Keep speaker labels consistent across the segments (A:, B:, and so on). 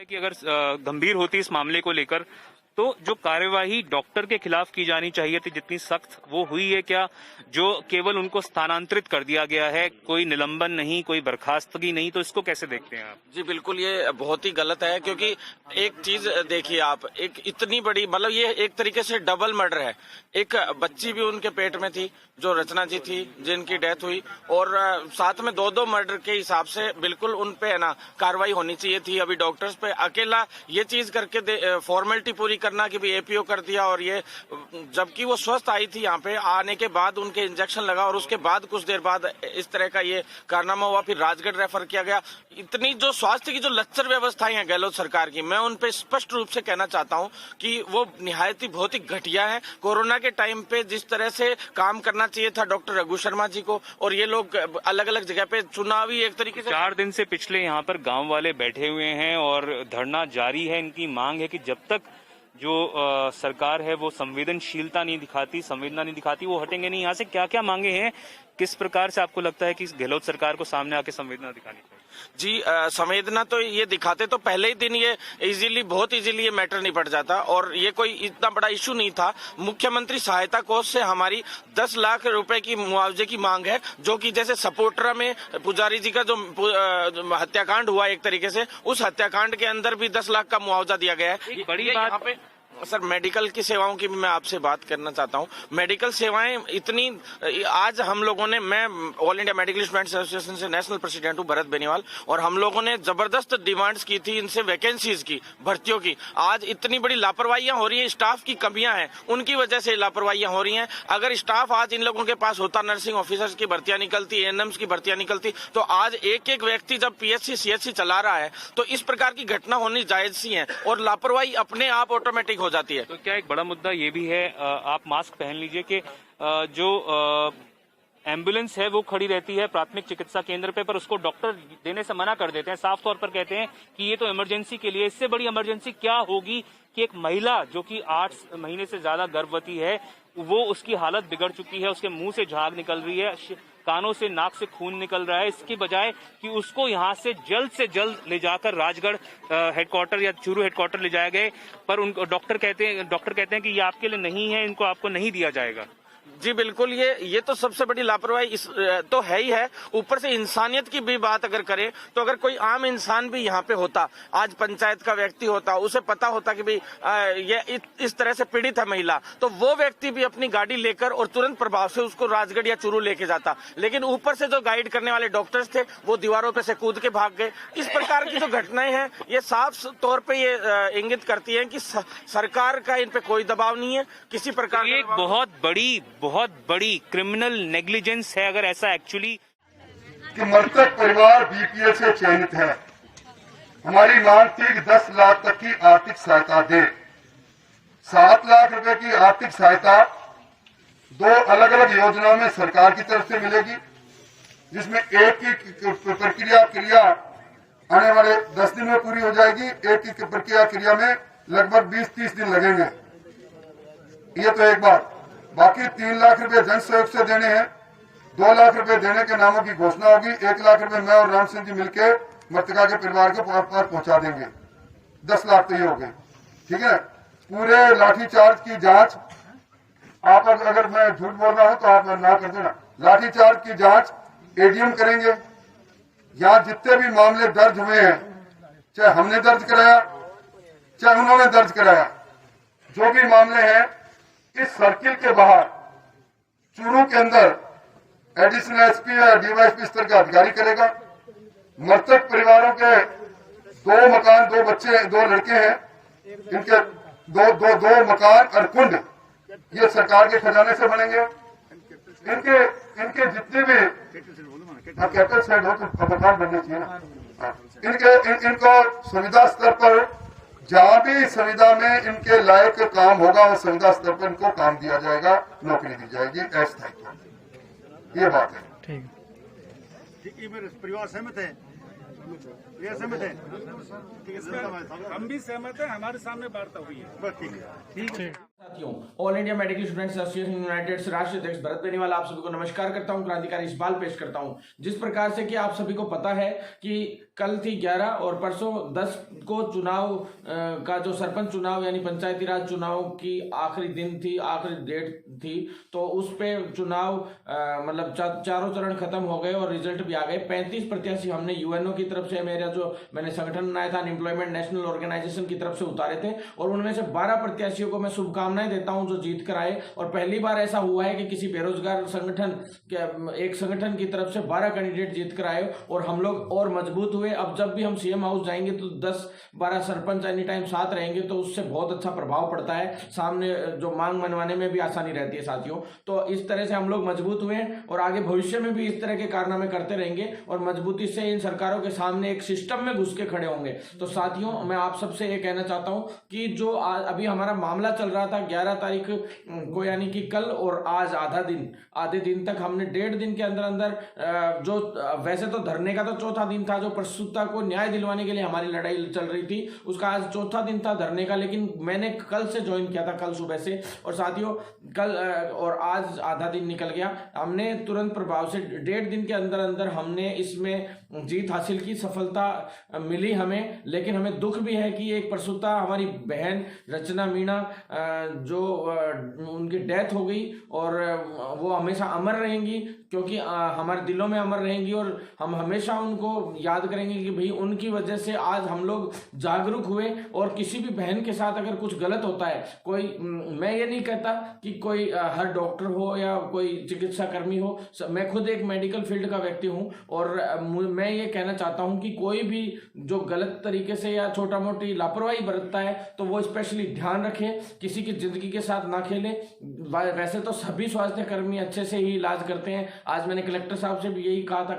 A: है कि अगर गंभीर होती इस मामले को लेकर तो जो कार्यवाही डॉक्टर के खिलाफ की जानी चाहिए थी जितनी सख्त वो हुई है क्या? जो केवल उनको स्थानांतरित कर दिया गया है, कोई निलंबन नहीं, कोई बर्खास्तगी नहीं, तो इसको कैसे देखते हैं आप?
B: जी बिल्कुल, ये बहुत ही गलत है क्योंकि एक चीज देखिए आप, एक इतनी बड़ी मतलब ये एक तरीके से डबल मर्डर है। एक बच्ची भी उनके पेट में थी जो रचना जी थी जिनकी डेथ हुई, और साथ में दो मर्डर के हिसाब से बिल्कुल उन पे है ना कार्रवाई होनी चाहिए थी। अभी डॉक्टर्स पे अकेला ये चीज करके फॉर्मेलिटी पूरी करना कि भी एपीओ कर दिया, और ये जबकि वो स्वस्थ आई थी यहाँ पे आने के बाद उनके इंजेक्शन लगा और उसके बाद कुछ देर बाद इस तरह का ये कारनामा हुआ, फिर राजगढ़ रेफर किया गया। इतनी जो स्वास्थ्य की जो लच्चर व्यवस्थाएं हैं गहलोत सरकार की, मैं उन पे स्पष्ट रूप से कहना चाहता हूं कि वो निहायत ही बहुत ही घटिया है। कोरोना के टाइम पे जिस तरह से काम करना चाहिए था डॉक्टर रघु शर्मा जी को, और ये लोग अलग अलग जगह पे चुनावी एक तरीके से
A: 4 दिन से पिछले यहाँ पर गांव वाले बैठे हुए हैं और धरना जारी है। इनकी मांग है कि जब तक जो सरकार है वो संवेदनशीलता नहीं दिखाती, संवेदना नहीं दिखाती, वो हटेंगे नहीं। यहाँ से क्या क्या मांगे हैं, किस प्रकार से आपको लगता है कि गहलोत सरकार को सामने आके संवेदना दिखानी चाहिए?
B: जी संवेदना तो ये दिखाते तो पहले ही दिन ये बहुत इजीली ये मैटर निपट जाता, और ये कोई इतना बड़ा इशू नहीं था। मुख्यमंत्री सहायता कोष से हमारी 10 लाख रुपए की मुआवजे की मांग है, जो कि जैसे सपोटरा में पुजारी जी का जो हत्याकांड हुआ एक तरीके से, उस हत्याकांड के अंदर भी 10 लाख का मुआवजा दिया गया है।
A: बड़ी बात
B: पे सर मेडिकल की सेवाओं की भी मैं आपसे बात करना चाहता हूं। मेडिकल सेवाएं इतनी, आज हम लोगों ने, मैं all India medical students association से नेशनल प्रेसिडेंट हूं भरत बेनीवाल, और हम लोगों ने जबरदस्त डिमांड्स की थी इनसे वैकेंसीज की, भर्तियों की। आज इतनी बड़ी लापरवाहियां हो रही है, स्टाफ की कमियां हैं, उनकी वजह से लापरवाहियां हो रही हैं। अगर स्टाफ आज इन लोगों के पास होता, नर्सिंग ऑफिसर्स की भर्तियां निकलती, एएनएम्स की भर्तियां निकलती, तो आज एक एक व्यक्ति जब पीएचसी सीएचसी चला रहा है तो इस प्रकार की घटना होनी जायज सी है, और लापरवाही अपने आप ऑटोमेटिक हो जाती है।
A: तो क्या एक बड़ा मुद्दा ये भी है, आप मास्क पहन लीजिए, कि जो एम्बुलेंस है वो खड़ी रहती है प्राथमिक चिकित्सा केंद्र पे, पर उसको डॉक्टर देने से मना कर देते हैं, साफ तौर पर कहते हैं कि ये तो इमरजेंसी के लिए। इससे बड़ी इमरजेंसी क्या होगी कि एक महिला जो कि 8 महीने से ज्यादा गर्भवती है, वो उसकी हालत बिगड़ चुकी है, उसके मुंह से झाग निकल रही है, कानों से नाक से खून निकल रहा है, इसकी बजाय कि उसको यहाँ से जल्द ले जाकर राजगढ़ हेडक्वार्टर या चूरू हेडक्वार्टर ले जाया गए, पर उनको डॉक्टर कहते हैं कि ये आपके लिए नहीं है, इनको आपको नहीं दिया जाएगा।
B: जी बिल्कुल, ये तो सबसे बड़ी लापरवाही इस तो है ही है। ऊपर से इंसानियत की भी बात अगर करें तो अगर कोई आम इंसान भी यहाँ पे होता, आज पंचायत का व्यक्ति होता, उसे पता होता कि भाई ये इस तरह से पीड़ित है महिला, तो वो व्यक्ति भी अपनी गाड़ी लेकर और तुरंत प्रभाव से उसको राजगढ़ या चूरू लेके जाता। लेकिन ऊपर से जो गाइड करने वाले डॉक्टर्स थे वो दीवारों पे से कूद के भाग गए। इस प्रकार की जो घटनाएं हैं ये साफ तौर पे ये इंगित करती है कि सरकार का इन पे कोई दबाव नहीं है किसी प्रकार।
A: ये एक बहुत बड़ी क्रिमिनल नेग्लिजेंस है अगर ऐसा एक्चुअली
C: कि मृतक परिवार बीपीएल से चयनित है। हमारी मांग थी कि 10 लाख तक की आर्थिक सहायता दे। 7 लाख रुपए की आर्थिक सहायता 2 अलग अलग योजनाओं में सरकार की तरफ से मिलेगी, जिसमें एक की क्रिया आने वाले 10 दिन में पूरी हो जाएगी, एक की क्रिया में लगभग 20-30 दिन लगेंगे। ये तो एक बात। बाकी 3 लाख रुपए जन सहयोग से देने हैं, 2 लाख रुपए देने के नामों की घोषणा होगी, 1 लाख रुपए मैं और राम सिंह जी मिलकर मृतका के परिवार के पास पहुंचा देंगे। 10 लाख तो ये हो गए, ठीक है। पूरे लाठीचार्ज की जांच, आप अगर मैं झूठ बोल रहा हूं तो आप ना कर देना, लाठीचार्ज की जांच एडीएम करेंगे। यहां जितने भी मामले दर्ज हुए हैं, चाहे हमने दर्ज कराया चाहे उन्होंने दर्ज कराया, जो भी मामले हैं इस सर्किल के बाहर चूरू के अंदर एडिशनल एसपी या डीवाईएसपी स्तर का अधिकारी करेगा। मृतक परिवारों के 2 मकान, 2 बच्चे, 2 लड़के हैं, इनके दो मकान और कुंड ये सरकार के खजाने से बनेंगे। इनके जितने भी कैपिटल साइड हो तो मकान बनने चाहिए ना। इनको संविदा स्तर पर जहां भी संविदा में इनके लायक काम होगा और संविदा स्तर पर इनको काम दिया जाएगा, नौकरी दी जाएगी अस्थायी। ये बात है।
D: ठीक, मेरे परिवार सहमत है। ये सहमत है?
E: हम भी सहमत हैं, हमारे सामने वार्ता हुई है।
D: बस ठीक है।
F: साथियों, all India medical students association United से राष्ट्रीय अध्यक्ष भरत बेनीवाल आप सभी को नमस्कार करता हूं, क्रांतिकारी इकबाल पेश करता हूं। जिस प्रकार से कि आप सभी को पता है कि कल थी 11 और परसों 10 को चुनाव का जो सरपंच चुनाव यानी पंचायती राज चुनाव की आखिरी दिन थी, आखिरी डेट थी, तो उस पे चुनाव मतलब चारों चरण खत्म हो गए और रिजल्ट भी आ गए। 35 प्रत्याशी हमने यूएनओ की तरफ से, मेरा जो मैंने संगठन बनाया था अनएम्प्लॉयमेंट नेशनल ऑर्गेनाइजेशन की तरफ से उतारे थे, और उनमें से 12 प्रत्याशियों को मैं शुभकामनाएं देता हूं जो जीत कर आए। और पहली बार ऐसा हुआ है कि किसी बेरोजगार संगठन, एक संगठन की तरफ से 12 कैंडिडेट जीत कर आए और हम लोग और मजबूत हुए। अब जब भी हम सीएम हाउस जाएंगे तो 10-12 सरपंच एनी टाइम साथ रहेंगे तो उससे बहुत अच्छा प्रभाव पड़ता है, सामने जो मांग मनवाने में भी आसानी रहती है साथियों। तो इस तरह से हम लोग मजबूत हुए और आगे भविष्य में भी इस तरह के कारनामे करते रहेंगे और मजबूती से इन सरकारों के सामने एक सिस्टम में घुस के खड़े होंगे। तो साथियों, मैं आप सबसे ये कहना चाहता हूं कि जो अभी हमारा मामला चल रहा था 11 तारीख को, यानी कि कल और आज आधे दिन तक हमने 1.5 दिन के अंदर अंदर जो वैसे तो धरने का तो चौथा दिन था, जो प्रसूता को न्याय दिलवाने के लिए हमारी लड़ाई चल रही थी, उसका आज चौथा दिन था धरने का, लेकिन मैंने कल से ज्वाइन किया था, कल सुबह से। और साथियों, कल और आज आधा दिन निकल गया, हमने तुरंत प्रभाव से 1.5 दिन के अंदर अंदर हमने इसमें जीत हासिल की, सफलता मिली हमें। लेकिन हमें दुख भी है कि एक प्रसूता हमारी बहन रचना मीणा जो उनकी डेथ हो गई और वो हमेशा अमर रहेंगी, क्योंकि हमारे दिलों में अमर रहेंगी और हम हमेशा उनको याद करेंगे कि भाई उनकी वजह से आज हम लोग जागरूक हुए। और किसी भी बहन के साथ अगर कुछ गलत होता है, कोई, मैं ये नहीं कहता कि कोई हर डॉक्टर हो या कोई चिकित्सा कर्मी हो, मैं खुद एक मेडिकल फील्ड का व्यक्ति हूं और मैं ये कहना चाहता हूं कि कोई भी जो गलत तरीके से या छोटा मोटी लापरवाही बरतता है तो वो स्पेशली ध्यान रखे, किसी की जिंदगी के साथ ना खेले। वैसे तो सभी स्वास्थ्य कर्मी अच्छे से ही इलाज करते हैं। आज मैंने कलेक्टर साहब से भी यही कहा था,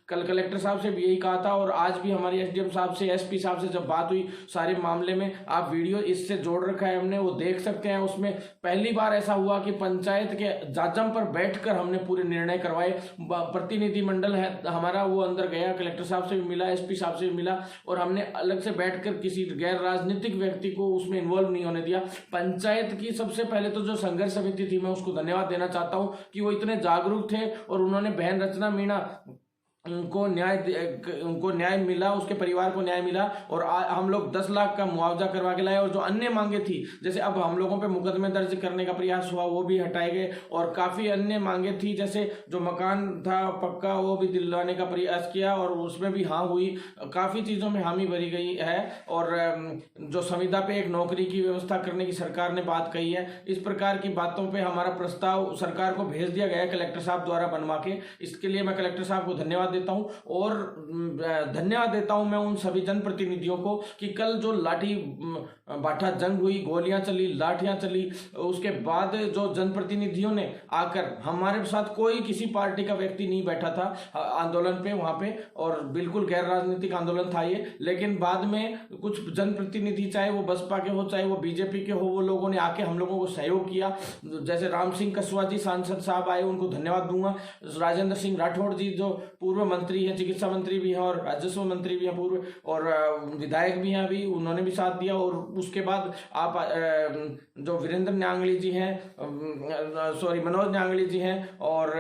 F: कल कलेक्टर साहब से भी यही कहा था, और आज भी हमारी एसडीएम साहब से, एसपी साहब से जब बात हुई सारे मामले में, आप वीडियो इससे जोड़ रखा है हमने, वो देख सकते हैं। उसमें पहली बार ऐसा हुआ कि पंचायत के जाजम पर बैठकर हमने पूरे निर्णय करवाए। प्रतिनिधिमंडल है हमारा, वो अंदर गया, कलेक्टर साहब से भी मिला, एसपी साहब से भी मिला, और हमने अलग से बैठकर किसी गैर राजनीतिक व्यक्ति को उसमें इन्वॉल्व नहीं होने दिया। पंचायत की सबसे पहले तो जो संघर्ष समिति थी, मैं उसको धन्यवाद देना चाहता हूं कि वो इतने जागरूक थे और उन्होंने बहन रचना मीणा उनको न्याय मिला, उसके परिवार को न्याय मिला, और हम लोग 10 लाख का मुआवजा करवा के लाए। और जो अन्य मांगे थी, जैसे अब हम लोगों पे मुकदमे दर्ज करने का प्रयास हुआ, वो भी हटाए गए, और काफी अन्य मांगे थी, जैसे जो मकान था पक्का वो भी दिलवाने का प्रयास किया और उसमें भी हाँ हुई। काफी चीजों में हामी भरी गई है। और जो संविदा पे एक नौकरी की व्यवस्था करने की सरकार ने बात कही है, इस प्रकार की बातों पे हमारा प्रस्ताव सरकार को भेज दिया गया है कलेक्टर साहब द्वारा बनवा के। इसके लिए मैं कलेक्टर साहब को धन्यवाद देता हूं और धन्यवाद देता हूं मैं उन सभी जनप्रतिनिधियों को कि कल जो लाठी बाठा जंग हुई, गोलियां चली, लाठियां चली, उसके बाद जो जनप्रतिनिधियों ने आकर, हमारे साथ कोई किसी पार्टी का व्यक्ति नहीं बैठा था आंदोलन पे वहां पे, और बिल्कुल गैर राजनीतिक आंदोलन था ये। लेकिन बाद में कुछ जनप्रतिनिधि, चाहे वो बसपा के हो चाहे वो बीजेपी के हो, वो लोगों ने आके हम लोगों को सहयोग किया। जैसे राम सिंह कसवा जी सांसद साहब आए, उनको धन्यवाद दूंगा। राजेंद्र सिंह राठौड़ जी जो पूर्व मंत्री है, चिकित्सा मंत्री भी हैं और राजस्व मंत्री भी हैं पूर्व, और विधायक भी हैं अभी, उन्होंने भी साथ दिया। और उसके बाद आप जो वीरेंद्र न्यांगली जी हैं, मनोज न्यांगली जी हैं, और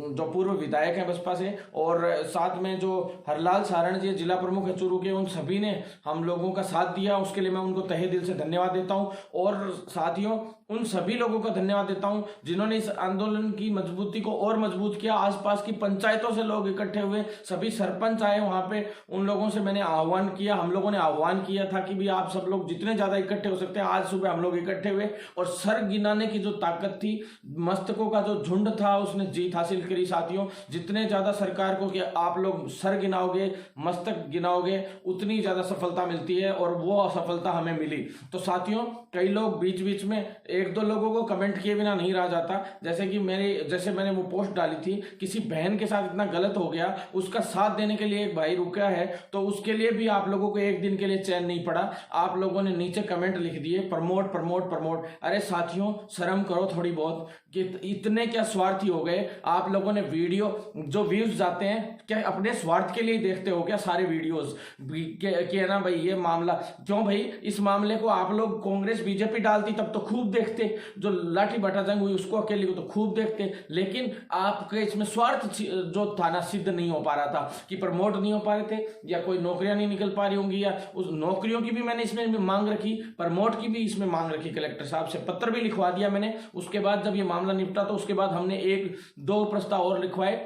F: जो पूर्व विधायक हैं बसपा से, और साथ में जो हरलाल सारण जी जिला प्रमुख है चूरू के, उन सभी ने हम लोगों का साथ दिया। उसके लिए मैं उनको तहे दिल से धन्यवाद देता हूं। और साथियों, उन सभी लोगों का धन्यवाद देता हूं जिन्होंने इस आंदोलन की मजबूती को और मजबूत किया। आसपास की पंचायतों से लोग इकट्ठे हुए, सभी सरपंच आए वहां पे, उन लोगों से मैंने आह्वान किया, हम लोगों ने आह्वान किया था कि भी आप सब लोग जितने ज्यादा इकट्ठे हो सकते हैं। आज सुबह हम लोग इकट्ठे हुए और सर गिनाने की जो ताकत थी, मस्तकों का जो झुंड था, उसने जीत हासिल करी। साथियों, जितने ज्यादा सरकार को कि आप लोग सर गिनाओगे, मस्तक गिनाओगे, उतनी ज्यादा सफलता मिलती है, और वो सफलता हमें मिली। तो साथियों, कई लोग बीच बीच में 1-2 लोगों को कमेंट किए बिना नहीं रहा जाता। जैसे कि मैंने वो पोस्ट डाली थी, किसी बहन के साथ इतना गलत हो गया, उसका साथ देने के लिए एक भाई रुका है, तो उसके लिए भी आप लोगों को एक दिन के लिए चैन नहीं पड़ा। आप लोगों ने नीचे कमेंट लिख दिए, प्रमोट प्रमोट प्रमोट। अरे साथियों, शर्म करो थोड़ी बहुत। कि इतने क्या स्वार्थी हो गए आप लोगों ने। वीडियो जो व्यूज जाते हैं क्या अपने स्वार्थ के लिए देखते हो क्या सारे वीडियोस कि ना भाई ये मामला क्यों भाई, इस मामले को आप लोग कांग्रेस बीजेपी डालती तब तो खूब देखते, जो लाठी भट्टाजंग हुई उसको अकेले को तो खूब देखते, लेकिन आपके इसमें स्वार्थ जो था ना सिद्ध नहीं हो पा रहा था कि प्रमोट नहीं हो पा रहे थे या कोई नौकरियां नहीं निकल पा रही होंगी, या उस नौकरियों की भी मैंने इसमें मांग रखी, प्रमोट की भी इसमें मांग रखी, कलेक्टर साहब से पत्र भी लिखवा दिया मैंने। उसके बाद जब ये मामला निपटा तो उसके बाद हमने 1-2 प्रस्ताव और लिखवाए।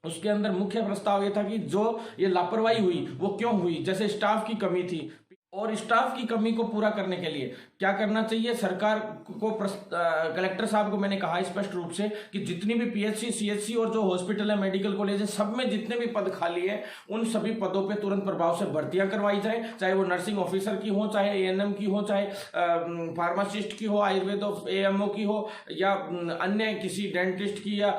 F: उसके अंदर मुख्य प्रस्ताव ये था कि जो ये लापरवाही हुई वो क्यों हुई, जैसे स्टाफ की कमी थी, और स्टाफ की कमी को पूरा करने के लिए क्या करना चाहिए सरकार को। कलेक्टर साहब को मैंने कहा स्पष्ट रूप से कि जितनी भी पीएचसी सीएचसी और जो हॉस्पिटल है मेडिकल कॉलेज है सब में जितने भी पद खाली है उन सभी पदों पे तुरंत प्रभाव से भर्तियां करवाई जाए, चाहे वो नर्सिंग ऑफिसर की हो, चाहे एएनएम की हो, चाहे फार्मासिस्ट की हो, आयुर्वेद एएमओ की हो, या अन्य किसी डेंटिस्ट की या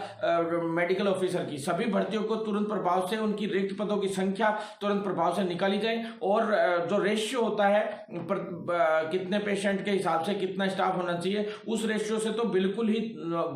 F: मेडिकल ऑफिसर की, सभी भर्तियों को तुरंत प्रभाव से उनकी रिक्त पदों की संख्या तुरंत प्रभाव से निकाली जाए। और जो रेशियो होता है कितने पेशेंट के हिसाब से कितना स्टाफ होना चाहिए, उस रेशियो से तो बिल्कुल ही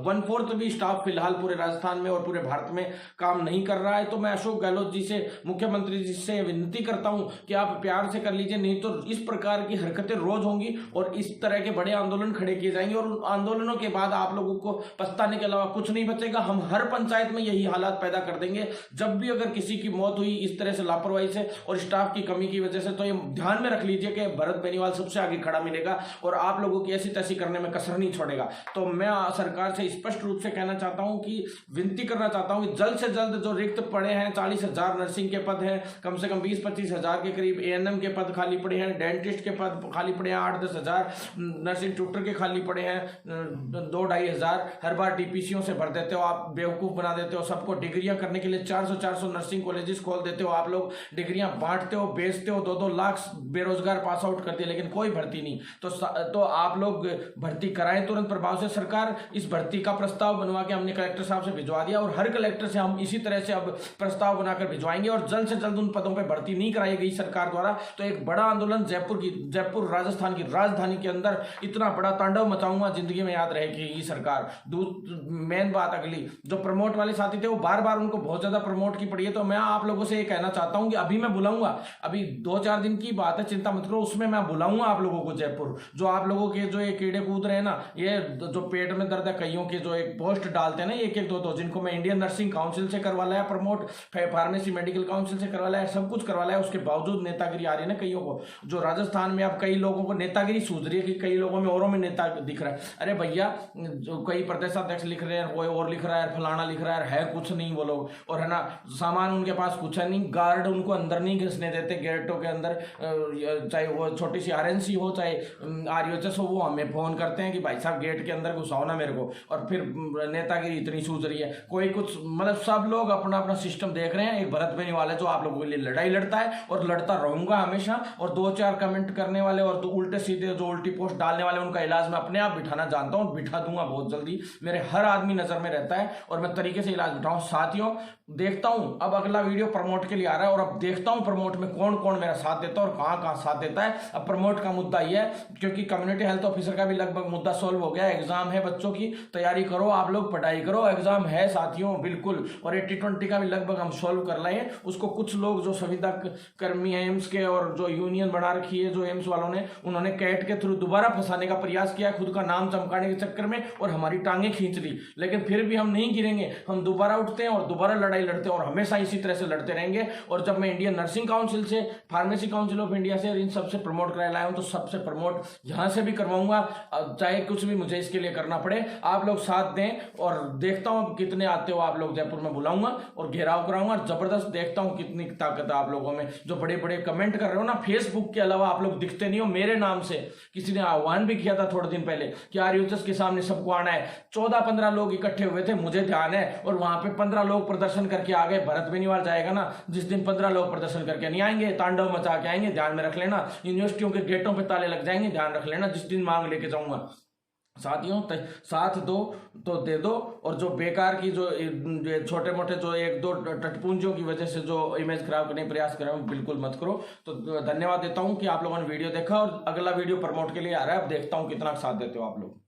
F: 1/4 भी स्टाफ फिलहाल पूरे राजस्थान में और पूरे भारत में काम नहीं कर रहा है। तो मैं अशोक गहलोत जी से, मुख्यमंत्री जी से विनती करता हूं कि आप प्यार से कर लीजिए, नहीं तो इस प्रकार की हरकतें रोज होंगी और इस तरह के बड़े आंदोलन खड़े किए जाएंगे और उन आंदोलनों के बाद आप लोगों को पछताने के अलावा कुछ नहीं बचेगा। हम हर पंचायत में यही हालात पैदा कर देंगे। जब भी अगर किसी की मौत हुई इस तरह से लापरवाही से और स्टाफ की कमी की वजह से, तो ये ध्यान में रख लीजिए कि भरत बेनीवाल सबसे आगे खड़ा मिलेगा और आप लोगों की ऐसी तैसी करने में कसर नहीं छोड़ेगा। तो मैं सरकार से स्पष्ट रूप से कहना चाहता हूं कि विनती करना चाहता हूं कि जल्द से जल्द जो रिक्त पड़े हैं 40,000 नर्सिंग के पद हैं, कम से कम 20-25 हजार के करीब एएनएम के पद खाली पड़े हैं, डेंटिस्ट के पद खाली पड़े हैं 8-10 हजार, नर्सिंग ट्यूटर के खाली पड़े हैं 2-2.5 हजार। हर बार डीपीसीओ से भर देते हो आप, बेवकूफ बना देते हो सबको। डिग्रियां करने के लिए 400 नर्सिंग कॉलेजेस खोल देते हो आप लोग, डिग्रियां बांटते हो, बेचते हो, 2-2 लाख बेरोजगार पास आउट करते हैं, लेकिन कोई भर्ती नहीं। तो आप लोग भर्ती कराएं तुरंत प्रभाव से। सरकार इस भर्ती का प्रस्ताव बनवा के हमने कलेक्टर साहब से भिजवा दिया और हर कलेक्टर से हम इसी तरह से अब प्रस्ताव बनाकर भिजवाएंगे और जल्द से जल्द उन पदों पर भर्ती नहीं कराई गई सरकार द्वारा तो एक बड़ा आंदोलन जयपुर राजस्थान की राजधानी के अंदर इतना बड़ा तांडव मचाऊंगा, जिंदगी में याद रहेगी सरकार। मेन बात अगली, जो प्रमोट वाले साथी थे वो बार बार उनको बहुत ज्यादा प्रमोट की पड़ी है। तो मैं आप लोगों से ये कहना चाहता हूं कि अभी मैं बुलाऊंगा, अभी 2-4 दिन की बात है, चिंता मत करो, उसमें मैं बुलाऊंगा आप लोगों को जयपुर। जो आप लोगों के जो ये कीड़े कूद रहे हैं ना, ये जो पेट में दर्द है कईयों के, जो एक पोस्ट डालते हैं ना 1-1, 2-2, जिनको मैं इंडियन नर्सिंग काउंसिल से करवा लाया प्रमोट, फार्मेसी मेडिकल काउंसिल से करवा लाया, सब कुछ करवा लाया, उसके बावजूद नेतागिरी आ रही है ना कईयों को। जो राजस्थान में अब कई लोगों को नेतागिरी सूझ रही है कि कई लोगों में औरों में नेता दिख रहा है। अरे भैया, जो कई प्रदेशाध्यक्ष लिख रहे हैं, कोई और लिख रहा है, फलाना लिख रहा है कुछ नहीं वो लोग, और है ना सामान उनके पास कुछ है नहीं, गार्ड उनको अंदर नहीं घुसने देते गेटों के अंदर, चाहे वो छोटी सी आरएनसी हो चाहे आरयूएचएस हो, वो हमें फोन करते हैं कि भाई साहब गेट के अंदर घुसाओ ना मेरे को। और फिर नेतागिरी इतनी सूझ रही है, कोई कुछ मतलब सब लोग अपना अपना सिस्टम देख रहे हैं। एक भरत बेनीवाल है जो आप लोगों के लिए लड़ाई लड़ता है और लड़ता रहूंगा हमेशा, और 2-4 कमेंट करने वाले और उल्टे सीधे जो उल्टी पोस्ट डालने वाले उनका इलाज मैं अपने आप बिठाना जानता हूं, बिठा दूंगा बहुत जल्दी। मेरे हर आदमी नजर में रहता है और मैं तरीके से इलाज बिठाऊं। साथियों, देखता हूं अब अगला वीडियो प्रमोट के लिए आ रहा है और अब देखता हूं प्रमोट में कौन कौन मेरा साथ देता है और कहां कहां साथ देता है। अब प्रमोट का मुद्दा यह है क्योंकि कम्युनिटी हेल्थ ऑफिसर का भी लगभग मुद्दा सॉल्व हो गया। एग्जाम है, बच्चों की तैयारी करो, आप लोग पढ़ाई करो, एग्जाम है साथियों बिल्कुल। और 80-20 का भी लगभग हम सॉल्व कर रहे हैं। उसको कुछ लोग जो संविदा कर्मी है एम्स के और जो यूनियन बना रखी है जो एम्स वालों ने, उन्होंने कैट के थ्रू दोबारा फंसाने का प्रयास किया खुद का नाम चमकाने के चक्कर में और हमारी टांगे खींच ली। लेकिन फिर भी हम नहीं गिरेंगे, हम दोबारा उठते हैं और दोबारा लड़ाई लड़ते हैं और हमेशा इसी तरह से लड़ते रहेंगे। और जब मैं इंडियन नर्सिंग काउंसिल से, फार्मेसी काउंसिल ऑफ इंडिया से, इन सबसे प्रमोट करा लाया हूं तो सबसे प्रमोट यहां से भी करवाऊंगा, चाहे कुछ भी मुझे इसके लिए करना पड़े। आप लोग साथ दें और देखता हूं कितने आते हो आप लोग जयपुर में, बुलाऊंगा और घेराव कराऊंगा। जबरदस्त देखता हूं कितनी ताकत है आप लोगों में। जो बड़े बड़े कमेंट कर रहे हो ना फेसबुक के अलावा, आप लोग दिखते नहीं हो। मेरे नाम से किसी ने आह्वान भी किया था थोड़े दिन पहले कि आरयूएचएस के सामने सबको आना है। 14-15 लोग इकट्ठे हुए थे, मुझे ध्यान है, और वहां पे 15 लोग प्रदर्शन करके आ गए। भरत बेनीवाल जाएगा ना जिस दिन, 15 लोग प्रदर्शन करके नहीं आएंगे, तांडव मचा के आएंगे, ध्यान में रख लेना। यूनिवर्सिटियों के गेटों पे ताले लग जाएंगे, ध्यान रख लेना, जिस दिन मांग लेके जाऊंगा। साथियों, साथ दो तो दे दो, और जो बेकार की जो छोटे मोटे जो 1-2 टटपुंजियों की वजह से जो इमेज खराब करने का प्रयास कर रहे हो बिल्कुल मत करो। तो धन्यवाद देता हूं कि आप लोगों ने वीडियो देखा और अगला वीडियो प्रमोट के लिए आ रहा है। अब देखता हूं कितना साथ देते हो आप लोग।